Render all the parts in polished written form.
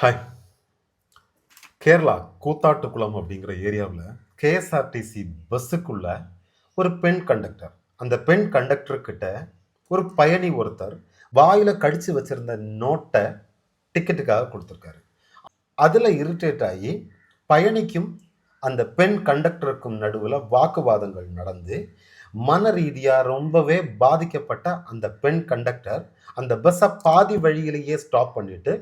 Hi. Kerala கூத்தாட்டுக்குளம் அப்படிங்கிற ஏரியாவில் KSRTC பஸ்ஸுக்குள்ள ஒரு பெண் கண்டக்டர், அந்த பெண் கண்டக்டர் கிட்ட ஒரு பயணி ஒருத்தர் வாயில கடிச்சு வச்சிருந்த நோட்டை டிக்கெட்டுக்காக கொடுத்துருக்காரு. அதில் இரிட்டேட் ஆகி பயணிக்கும் அந்த பெண் கண்டக்டருக்கும் நடுவில் வாக்குவாதங்கள் நடந்து மன ரீதியாக ரொம்பவே பாதிக்கப்பட்ட அந்த பெண் கண்டக்டர் அந்த பஸ்ஸை பாதி வழியிலேயே ஸ்டாப் பண்ணிட்டு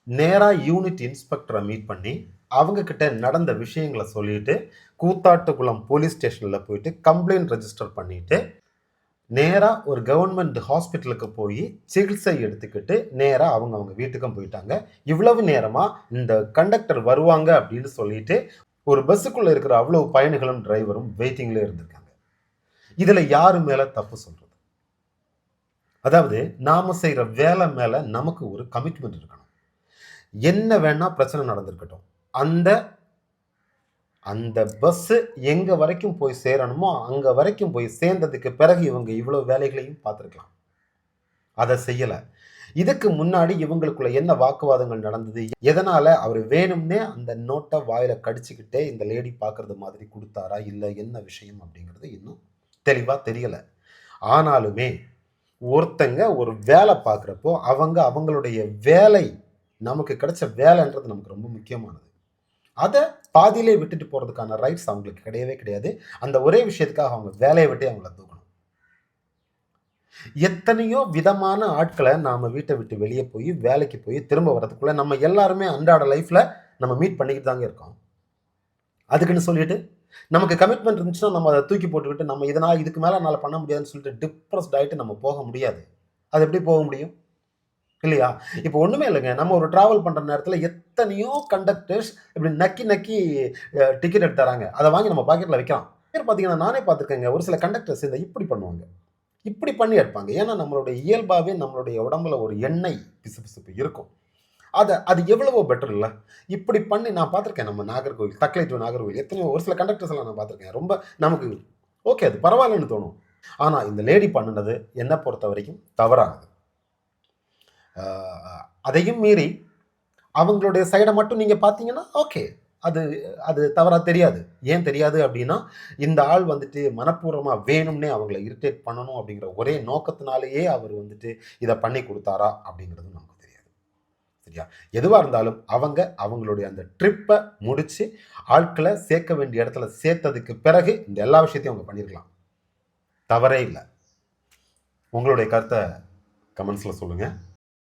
நேராக யூனிட் இன்ஸ்பெக்டரை மீட் பண்ணி அவங்க கிட்ட நடந்த விஷயங்களை சொல்லிட்டு கூத்தாட்டுக்குளம் போலீஸ் ஸ்டேஷனில் போயிட்டு கம்ப்ளைண்ட் ரெஜிஸ்டர் பண்ணிட்டு நேராக ஒரு கவர்மெண்ட் ஹாஸ்பிட்டலுக்கு போய் சிகிச்சை எடுத்துக்கிட்டு நேராக அவங்க வீட்டுக்கும் போயிட்டாங்க. இவ்வளவு நேரமாக இந்த கண்டக்டர் வருவாங்க அப்படின்னு சொல்லிட்டு ஒரு பஸ்ஸுக்குள்ளே இருக்கிற அவ்வளவு பயணிகளும் டிரைவரும் வெயிட்டிங்ல இருந்திருக்காங்க. இதில் யாரு மேலே தப்பு சொல்றது? அதாவது நாம செய்கிற வேலை மேலே நமக்கு ஒரு கமிட்மெண்ட் இருக்கணும். என்ன வேணா பிரச்சனை நடந்திருக்கட்டும், அந்த அந்த பஸ்ஸு எங்க வரைக்கும் போய் சேரணுமோ அங்க வரைக்கும் போய் சேர்ந்ததுக்கு பிறகு இவங்க இவ்வளவு வேலைகளையும் பார்த்துருக்கலாம். அதை செய்யல. இதுக்கு முன்னாடி இவங்களுக்குள்ள என்ன வாக்குவாதங்கள் நடந்தது, எதனால அவர் வேணும்னே அந்த நோட்டை வாயில கடிச்சுக்கிட்டே இந்த லேடி பார்க்கறது மாதிரி கொடுத்தாரா, இல்லை என்ன விஷயம் அப்படிங்கிறது இன்னும் தெளிவா தெரியல. ஆனாலுமே ஒருத்தங்க ஒரு வேலை பார்க்குறப்போ அவங்களுடைய வேலை, நமக்கு கிடைச்ச வேலைன்றது நமக்கு ரொம்ப முக்கியமானது. அதை பாதியிலே விட்டுட்டு போகிறதுக்கான ரைட்ஸ் அவங்களுக்கு கிடையவே கிடையாது. அந்த ஒரே விஷயத்துக்காக அவங்க வேலையை விட்டு அவங்கள தூக்கணும். எத்தனையோ விதமான ஆட்களை நாம் வீட்டை விட்டு வெளியே போய் வேலைக்கு போய் திரும்ப வர்றதுக்குள்ள நம்ம எல்லாருமே அன்றாட லைஃப்பில் நம்ம மீட் பண்ணிக்கிட்டு தாங்க இருக்கோம். அதுக்குன்னு சொல்லிட்டு நமக்கு கமிட்மெண்ட் இருந்துச்சுன்னா நம்ம அதை தூக்கி போட்டுக்கிட்டு நம்ம இதனால் இதுக்கு மேலே என்னால் பண்ண முடியாதுன்னு சொல்லிட்டு டிப்ரெஸ்ட் ஆகிட்டு நம்ம போக முடியாது. அது எப்படி போக முடியும் இல்லையா? இப்போ ஒன்றுமே இல்லைங்க. நம்ம ஒரு ட்ராவல் பண்ணுற நேரத்தில் எத்தனையோ கண்டக்டர்ஸ் இப்படி நக்கி நக்கி டிக்கெட் எடுத்து தராங்க. அதை வாங்கி நம்ம பாக்கெட்டில் வைக்கலாம். பேர் பார்த்தீங்கன்னா நானே பார்த்துருக்கேங்க. ஒரு சில கண்டக்டர்ஸ் இதை இப்படி பண்ணுவாங்க, இப்படி பண்ணி எடுப்பாங்க. ஏன்னா நம்மளுடைய இயல்பாகவே நம்மளுடைய உடம்புல ஒரு எண்ணெய் பிசுபிசுப்பு இருக்கும். அது எவ்வளவோ பெட்டர் இல்லை? இப்படி பண்ணி நான் பார்த்துருக்கேன். நம்ம நாகர்கோவில், தக்லை டு நாகர்கோவில் எத்தனையோ ஒரு சில கண்டக்டர்ஸ் எல்லாம் நான் பார்த்துருக்கேன். ரொம்ப நமக்கு ஓகே, அது பரவாயில்லன்னு தோணும். ஆனால் இந்த லேடி பண்ணினது என்னை பொறுத்த வரைக்கும் தவறானது. அதையும் மீறி அவங்களுடைய சைடை மட்டும் நீங்கள் பார்த்தீங்கன்னா ஓகே, அது தவறாக தெரியாது. ஏன் தெரியாது அப்படின்னா, இந்த ஆள் வந்துட்டு மனப்பூர்வமாக வேணும்னே அவங்கள இரிட்டேட் பண்ணணும் அப்படிங்கிற ஒரே நோக்கத்தினாலேயே அவர் வந்துட்டு இதை பண்ணி கொடுத்தாரா அப்படிங்கிறது நமக்கு தெரியாது. சரியா? எதுவாக இருந்தாலும் அவங்களுடைய அந்த ட்ரிப்பை முடித்து ஆட்களை சேர்க்க வேண்டிய இடத்துல சேர்த்ததுக்கு பிறகு இந்த எல்லா விஷயத்தையும் அவங்க பண்ணியிருக்கலாம். தவறே இல்லை. உங்களுடைய கருத்தை கமெண்ட்ஸில் சொல்லுங்கள்.